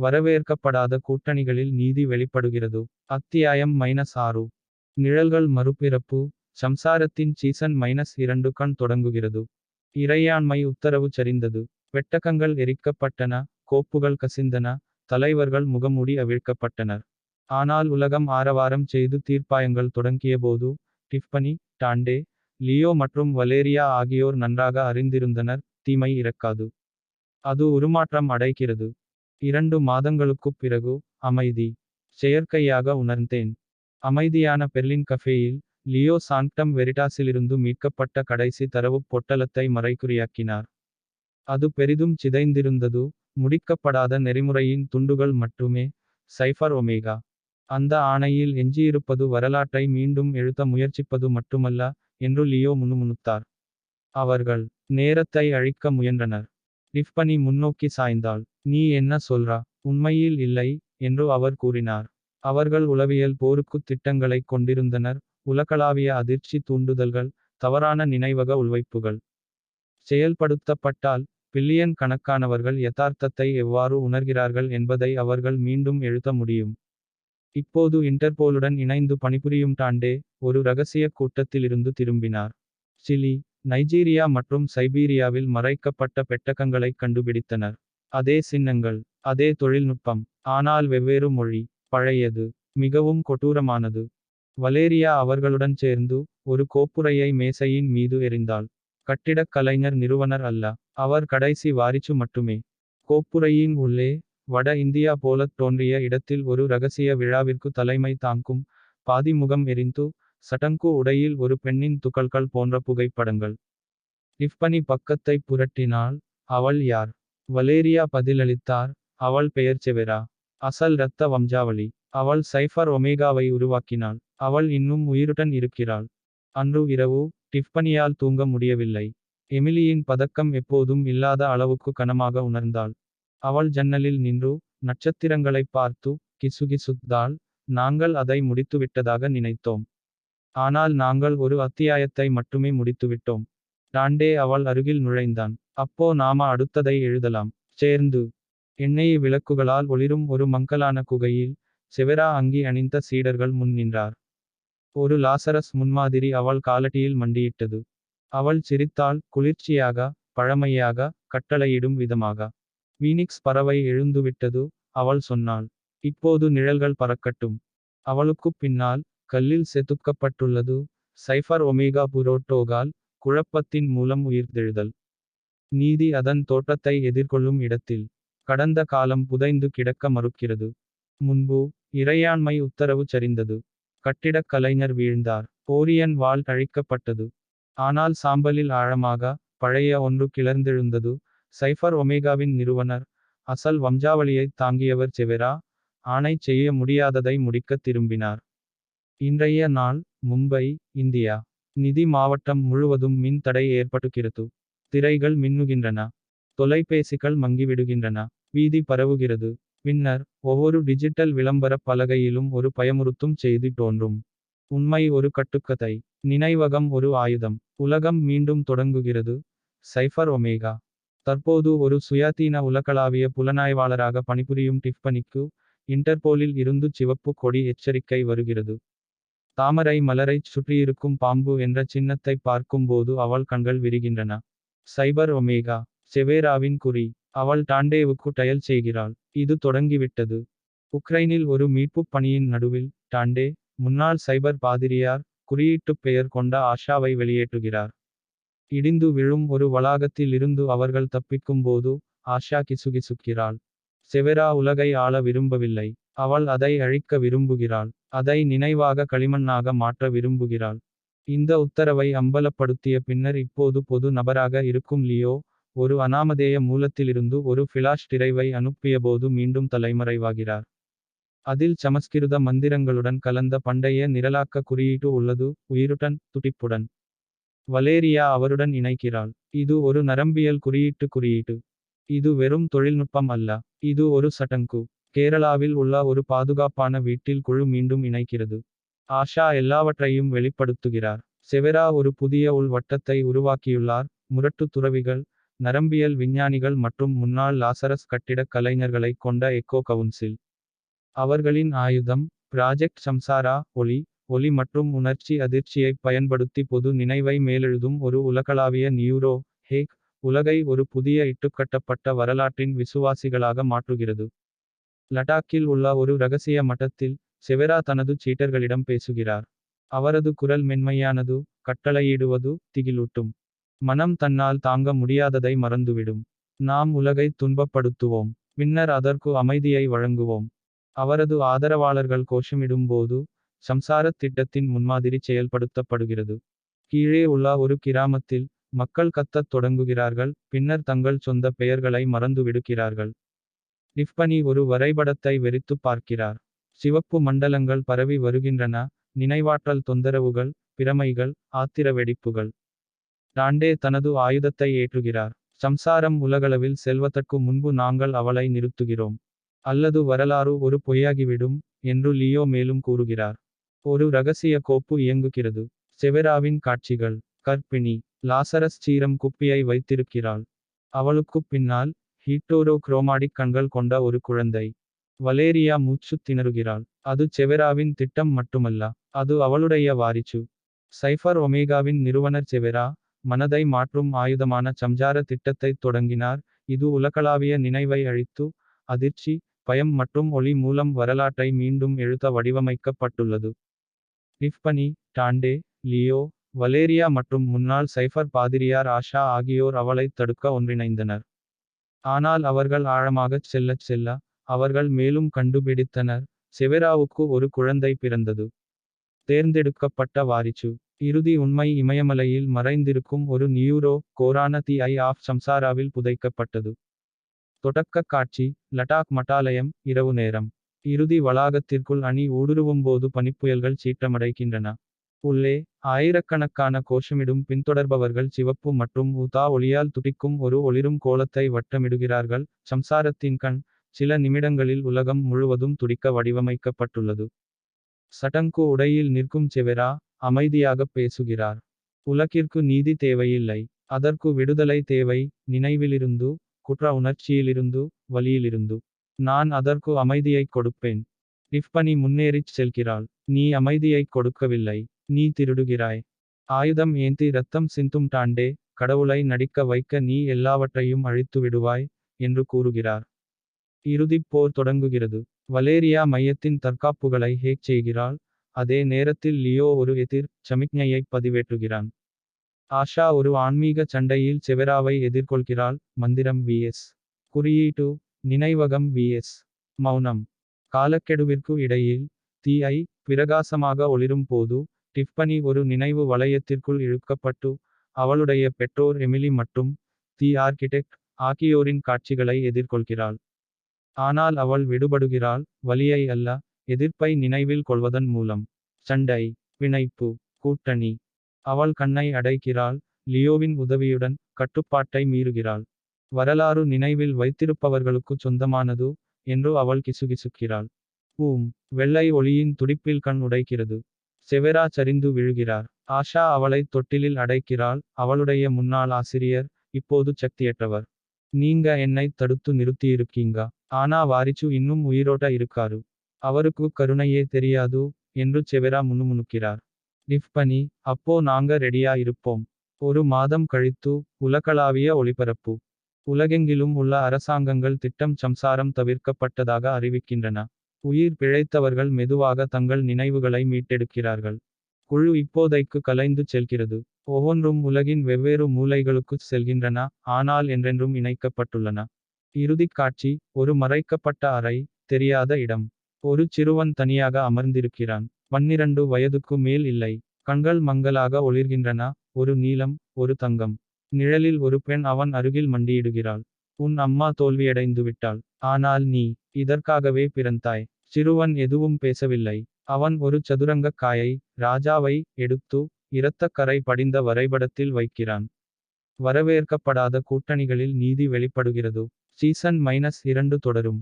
வரவேற்கப்படாத கூட்டணிகளில் நீதி வெளிப்படுகிறது. அத்தியாயம் -6. நிழல்கள் மறுபிறப்பு. சம்சாரத்தின் சீசன் -2 கண் தொடங்குகிறது. இறையாண்மை உத்தரவு சரிந்தது. பெட்டகங்கள் எரிக்கப்பட்டன, கோப்புகள் கசிந்தன, தலைவர்கள் முகமூடி அவிழ்க்கப்பட்டனர். ஆனால் உலகம் ஆரவாரம் செய்து தீர்ப்பாயங்கள் தொடங்கியபோது, டிஃபனி, டாண்டே, லியோ மற்றும் வலேரியா ஆகியோர் நன்றாக அறிந்திருந்தனர், தீமை இறக்காது. அது உருமாற்றம் அடைகிறது. 2 மாதங்களுக்குப் பிறகு, அமைதி. செயற்கையாக உணர்ந்தேன். அமைதியான பெர்லின் கஃபேயில், லியோ சாங்க்டம் வெரிட்டாஸிலிருந்து மீட்கப்பட்ட கடைசி தரவுப் பொட்டலத்தை மறைகுறியாக்கினார். அது பெரிதும் சிதைந்திருந்தது, முடிக்கப்படாத நெறிமுறையின் துண்டுகள் மட்டுமே, சைஃபர் ஒமேகா. அந்த ஆணையில் எஞ்சியிருப்பது வரலாற்றை மீண்டும் எழுத முயற்சிப்பது மட்டுமல்ல, என்று லியோ முணுமுணுத்தார். அவர்கள் நேரத்தை அழிக்க முயன்றனர். டிஃபனி முன்னோக்கி சாய்ந்தாள். நீ என்ன சொல்றா? உண்மையில் இல்லை, என்று அவர் கூறினார். அவர்கள் உளவியல் போருக்குத் திட்டங்களைக் கொண்டிருந்தனர், உலகளாவிய அதிர்ச்சி தூண்டுதல்கள், தவறான நினைவக உள்வைப்புகள். செயல்படுத்தப்பட்டால், பில்லியன் கணக்கானவர்கள் யதார்த்தத்தை எவ்வாறு உணர்கிறார்கள் என்பதை அவர்கள் மீண்டும் எழுத முடியும். இப்போது இன்டர்போலுடன் இணைந்து பணிபுரியும் டாண்டே, ஒரு இரகசிய கூட்டத்திலிருந்து திரும்பினார். சிலி, நைஜீரியா மற்றும் சைபீரியாவில் மறைக்கப்பட்ட பெட்டகங்களைக் கண்டுபிடித்தனர். அதே சின்னங்கள், அதே தொழில்நுட்பம், ஆனால் வெவ்வேறு மொழி. பழையது, மிகவும் கொடூரமானது. வலேரியா அவர்களுடன் சேர்ந்து, ஒரு கோப்புறையை மேசையின் மீது எறிந்தாள். கட்டிடக் கலைஞர் நிறுவனர் அல்ல, அவர் கடைசி வாரிசு மட்டுமே. கோப்புறையின் உள்ளே, வட இந்தியா போலத் தோன்றிய இடத்தில் ஒரு இரகசிய விழாவிற்கு தலைமை தாங்கும், பாதி முகம் எரிந்து, சடங்கு உடையில் ஒரு பெண்ணின் துகள்கள் போன்ற புகைப்படங்கள். டிஃபனி பக்கத்தை புரட்டினாள். அவள் யார்? வலேரியா பதிலளித்தார். அவள் பெயர் செவெரா. அசல் இரத்த வம்சாவளி. அவள் சைஃபர் ஒமேகாவை உருவாக்கினாள். அவள் இன்னும் உயிருடன் இருக்கிறாள். அன்று இரவு, டிஃபனியால் தூங்க முடியவில்லை. எமிலியின் பதக்கம் எப்போதும் இல்லாத அளவுக்கு கனமாக உணர்ந்தாள். அவள் ஜன்னலில் நின்று, நட்சத்திரங்களைப் பார்த்து, கிசுகிசுத்தாள். நாங்கள் அதை முடித்துவிட்டதாக நினைத்தோம். ஆனால் நாங்கள் ஒரு அத்தியாயத்தை மட்டுமே முடித்துவிட்டோம். டாண்டே அவள் அருகில் நுழைந்தான். அப்போ நாம அடுத்ததை எழுதலாம். சேர்ந்து. எண்ணெய் விளக்குகளால் ஒளிரும் ஒரு மங்கலான குகையில், செவெரா அங்கி அணிந்த சீடர்கள் முன் நின்றார். ஒரு லாசரஸ் முன்மாதிரி அவள் காலடியில் மண்டியிட்டது. அவள் சிரித்தாள், குளிர்ச்சியாக, பழமையாக, கட்டளையிடும் விதமாக. வீனிக்ஸ் பறவை எழுந்துவிட்டது, அவள் சொன்னாள். இப்போது நிழல்கள் பறக்கட்டும். அவளுக்குப் பின்னால், கல்லில் செதுக்கப்பட்டுள்ளது, சைஃபர் ஒமேகா புரோட்டோகால், குழப்பத்தின் மூலம் உயிர்த்தெழுதல். நீதி அதன் தோற்றத்தை எதிர்கொள்ளும் இடத்தில். கடந்த காலம் புதைந்து கிடக்க மறுக்கிறது. முன்பு, இறையாண்மை உத்தரவு சரிந்தது. கட்டிடக் கலைஞர் வீழ்ந்தார். ஓரியன் வாள் அழிக்கப்பட்டது. ஆனால் சாம்பலில் ஆழமாக, பழைய ஒன்று கிளர்ந்தெழுந்தது, சைஃபர் ஒமேகாவின் நிறுவனர், அசல் வம்சாவளியைத் தாங்கியவர் செவெரா, ஆணை செய்ய முடியாததை முடிக்கத் திரும்பினார். இன்றைய நாள், மும்பை, இந்தியா. நிதி மாவட்டம் முழுவதும் மின் தடை ஏற்பட்டுகிறது. திரைகள் மின்னுகின்றன. தொலைபேசிகள் மங்கிவிடுகின்றன. பீதி பரவுகிறது. பின்னர், ஒவ்வொரு டிஜிட்டல் விளம்பரப் பலகையிலும் ஒரு பயமுறுத்தும் செய்தி தோன்றும். உண்மை ஒரு கட்டுக்கதை. நினைவகம் ஒரு ஆயுதம். உலகம் மீண்டும் தொடங்குகிறது. Cipher omega. தற்போது ஒரு சுயாதீன உலகளாவிய புலனாய்வாளராக பணிபுரியும் டிஃபனிக்கு, இன்டர்போலில் இருந்து சிவப்பு கொடி எச்சரிக்கை வருகிறது. தாமரை மலரைச் சுற்றியிருக்கும் பாம்பு என்ற சின்னத்தைப் பார்க்கும்போது அவள் கண்கள் விரிகின்றன. சைபர் ஒமேகா. செவேராவின் குறி. அவள் டாண்டேவுக்கு டயல் செய்கிறாள். இது தொடங்கிவிட்டது. உக்ரைனில் ஒரு மீட்புப் பணியின் நடுவில், டாண்டே, முன்னாள் சைபர் பாதிரியார், குறியீட்டுப் பெயர் கொண்ட ஆஷாவை வெளியேற்றுகிறார். இடிந்து விழும் ஒரு வளாகத்தில் இருந்து அவர்கள் தப்பிக்கும்போது, ஆஷா கிசுகிசுக்கிறாள். செவெரா உலகை ஆள விரும்பவில்லை. அவள் அதை அழிக்க விரும்புகிறாள். அதை நினைவாக களிமண்ணாக மாற்ற விரும்புகிறாள். இந்த உத்தரவை அம்பலப்படுத்திய பின்னர் இப்போது பொது நபராக இருக்கும் லியோ, ஒரு அனாமதேய மூலத்திலிருந்து ஒரு ஃபிளாஷ் டிரைவை அனுப்பியபோது மீண்டும் தலைமறைவாகிறார். அதில் சமஸ்கிருத மந்திரங்களுடன் கலந்த பண்டைய நிரலாக்க குறியீட்டு உள்ளது, உயிருடன், துடிப்புடன். வலேரியா அவருடன் இணைக்கிறாள். இது ஒரு நரம்பியல் குறியீட்டு. இது வெறும் தொழில்நுட்பம் அல்ல. இது ஒரு சடங்கு. கேரளாவில் உள்ள ஒரு பாதுகாப்பான வீட்டில் குழு மீண்டும் இணைக்கிறது. ஆஷா எல்லாவற்றையும் வெளிப்படுத்துகிறார். செவெரா ஒரு புதிய உள் வட்டத்தை உருவாக்கியுள்ளார், முரட்டு துறவிகள், நரம்பியல் விஞ்ஞானிகள் மற்றும் முன்னாள் லாசரஸ் கட்டிடக் கலைஞர்களைக் கொண்ட எக்கோ கவுன்சில். அவர்களின் ஆயுதம் ப்ராஜெக்ட் சம்சாரா ஒலி மற்றும் உணர்ச்சி அதிர்ச்சியைப் பயன்படுத்தி பொது நினைவை மேலெழுதும் ஒரு உலகளாவிய நியூரோ ஹேக் உலகை ஒரு புதிய இட்டுக்கட்டப்பட்ட வரலாற்றின் விசுவாசிகளாக மாற்றுகிறது. லடாக்கில் உள்ள ஒரு ரகசிய மட்டத்தில் செவெரா தனது சீட்டர்களிடம் பேசுகிறார். அவரது குரல் மென்மையானது, கட்டளையிடுவது திகிலூட்டும். மனம் தன்னால் தாங்க முடியாததை மறந்துவிடும். நாம் உலகை துன்பப்படுத்துவோம், பின்னர் அதற்கு அமைதியை வழங்குவோம். அவரது ஆதரவாளர்கள் கோஷமிடும்போது சம்சாரத் திட்டத்தின் முன்மாதிரி செயல்படுத்தப்படுகிறது. கீழே உள்ள ஒரு கிராமத்தில் மக்கள் கத்தத் தொடங்குகிறார்கள், பின்னர் தங்கள் சொந்த பெயர்களை மறந்துவிடுகிறார்கள். டிஃபனி ஒரு வரைபடத்தை வெறித்துப் பார்க்கிறார். சிவப்பு மண்டலங்கள் பரவி வருகின்றன, நினைவாற்றல் தொந்தரவுகள், பிரமைகள், ஆத்திர வெடிப்புகள். டாண்டே தனது ஆயுதத்தை ஏற்றுகிறார். சம்சாரம் உலகளவில் செல்வதற்கு முன்பு நாங்கள் அவளை நிறுத்துகிறோம். அல்லது வரலாறு ஒரு பொய்யாகிவிடும் என்று லியோ மேலும் கூறுகிறார். ஒரு ரகசிய கோப்பு இயங்குகிறது. செவெராவின் காட்சிகள். கர்ப்பிணி. Lazarus serum குப்பியை வைத்திருக்கிறாள். அவளுக்குப் பின்னால் ஹீட்டோரோ குரோமாடிக் கண்கள் கொண்ட ஒரு குழந்தை. வலேரியா மூச்சுத் திணறுகிறாள். அது செவெராவின் திட்டம் மட்டுமல்ல, அது அவளுடைய வாரிசு. சைஃபர் ஒமேகாவின் நிறுவனர் செவெரா, மனதை மாற்றும் ஆயுதமான சம்சார திட்டத்தைத் தொடங்கினார். இது உலகளாவிய நினைவை அழித்து, அதிர்ச்சி, பயம் மற்றும் ஒளி மூலம் வரலாற்றை மீண்டும் எழுத வடிவமைக்கப்பட்டுள்ளது. டிஃபனி, டாண்டே, லியோ, வலேரியா மற்றும் முன்னாள் சைஃபர் பாதிரியார் ஆஷா ஆகியோர் அவளைத் தடுக்க ஒன்றிணைந்தனர். ஆனால் அவர்கள் ஆழமாகச் செல்லச் செல்ல, அவர்கள் மேலும் கண்டுபிடித்தனர், செவெராவுக்கு ஒரு குழந்தை பிறந்தது. தேர்ந்தெடுக்கப்பட்ட வாரிசு. இறுதி உண்மை இமயமலையில் மறைந்திருக்கும் ஒரு நியூரோ கோரான தி ஐ ஆஃப் சம்சாராவில் புதைக்கப்பட்டது. தொடக்கக் காட்சி லடாக் மட்டாலயம், இரவு நேரம். இறுதி வளாகத்திற்குள் அணி ஊடுருவும்போது பனிப்புயல்கள் சீற்றமடைகின்றன. உள்ளே ஆயிரக்கணக்கான கோஷமிடும் பின்தொடர்பவர்கள் சிவப்பு மற்றும் ஊதா ஒளியால் துடிக்கும் ஒரு ஒளிரும் கோலத்தை வட்டமிடுகிறார்கள். சம்சாரத்தின் கண். சில நிமிடங்களில் உலகம் முழுவதும் துடிக்க வடிவமைக்கப்பட்டுள்ளது. சடங்கு உடையில் நிற்கும் செவெரா அமைதியாகப் பேசுகிறார். உலகிற்கு நீதி தேவையில்லை, அதற்கு விடுதலை தேவை. நினைவிலிருந்து, குற்ற உணர்ச்சியிலிருந்து, வலியிலிருந்து. நான் அதற்கு அமைதியைக் கொடுப்பேன். டிஃபனி முன்னேறிச் செல்கிறாள். நீ அமைதியைக் கொடுக்கவில்லை, நீ திருடுகிறாய். ஆயுதம் ஏந்தி ரத்தம் சிந்தும் டாண்டே, கடவுளை நடிக்க வைக்க நீ எல்லாவற்றையும் அழித்து விடுவாய் என்று கூறுகிறார். இறுதிப் போர் தொடங்குகிறது. வலேரியா மையத்தின் தற்காப்புகளை ஹேக் செய்கிறாள். அதே நேரத்தில் லியோ ஒரு எதிர் சமிக்ஞையைப் பதிவேற்றுகிறான். ஆஷா ஒரு ஆன்மீக சண்டையில் செவெராவை எதிர்கொள்கிறாள். மந்திரம் vs குறியீட்டு. நினைவகம் vs மௌனம். காலக்கெடுவிற்கு இடையில் தீ பிரகாசமாக ஒளிரும் போது டிஃபனி ஒரு நினைவு வளையத்திற்குள் இழுக்கப்பட்டு, அவளுடைய பெற்றோர் எமிலி மற்றும் தி ஆர்கிடெக்ட் ஆகியோரின் காட்சிகளை எதிர்கொள்கிறாள். ஆனால் அவள் விடுபடுகிறாள், வலியை அல்ல, எதிர்ப்பை நினைவில் கொள்வதன் மூலம். சண்டை, பிணைப்பு, கூட்டணி. அவள் கண்ணை அடைக்கிறாள், லியோவின் உதவியுடன் கட்டுப்பாட்டை மீறுகிறாள். வரலாறு நினைவில் வைத்திருப்பவர்களுக்குச் சொந்தமானது என்று அவள் கிசுகிசுக்கிறாள். வெள்ளை ஒளியின் துடிப்பில் கண் உடைக்கிறது. செவெரா சரிந்து விழுகிறார். ஆஷா அவளைத் தொட்டிலில் அடைக்கிறாள். அவளுடைய முன்னாள் ஆசிரியர், இப்போது சக்தியற்றவர். நீங்க என்னைத் தடுத்து நிறுத்தியிருக்கீங்க, ஆனா வாரிசு இன்னும் உயிரோட்ட இருக்காரு. அவருக்கு கருணையே தெரியாது என்று செவெரா முணுமுணுக்கிறார். டிஃபனி, அப்போ நாங்க ரெடியா இருப்போம். ஒரு மாதம் கழித்து உலகளாவிய ஒளிபரப்பு. உலகெங்கிலும் உள்ள அரசாங்கங்கள் திட்டம் சம்சாரம் தவிர்க்கப்பட்டதாக அறிவிக்கின்றன. உயிர் பிழைத்தவர்கள் மெதுவாக தங்கள் நினைவுகளை மீட்டெடுக்கிறார்கள். குழு இப்போதைக்கு கலைந்து செல்கிறது. ஒவ்வொன்றும் உலகின் வெவ்வேறு மூலைகளுக்குச் செல்கின்றன, ஆனால் என்றென்றும் இணைக்கப்பட்டுள்ளன. இறுதிக் காட்சி ஒரு மறைக்கப்பட்ட அறை, தெரியாத இடம். ஒரு சிறுவன் தனியாக அமர்ந்திருக்கிறான். 12 வயதுக்கு மேல் இல்லை. கண்கள் மங்கலாக ஒளிர்கின்றன. ஒரு நீலம், ஒரு தங்கம். நிழலில் ஒரு பெண் அவன் அருகில் மண்டியிடுகிறாள். உன் அம்மா தோல்வியடைந்துவிட்டாள், ஆனால் நீ இதற்காகவே பிறந்தாய். சிறுவன் எதுவும் பேசவில்லை. அவன் ஒரு சதுரங்கக் காயை, ராஜாவை எடுத்து இரத்தக் கறை படிந்த வரைபடத்தில் வைக்கிறான். வரவேற்கப்படாத கூட்டணிகளில் நீதி வெளிப்படுகிறது. சீசன் -2 தொடரும்.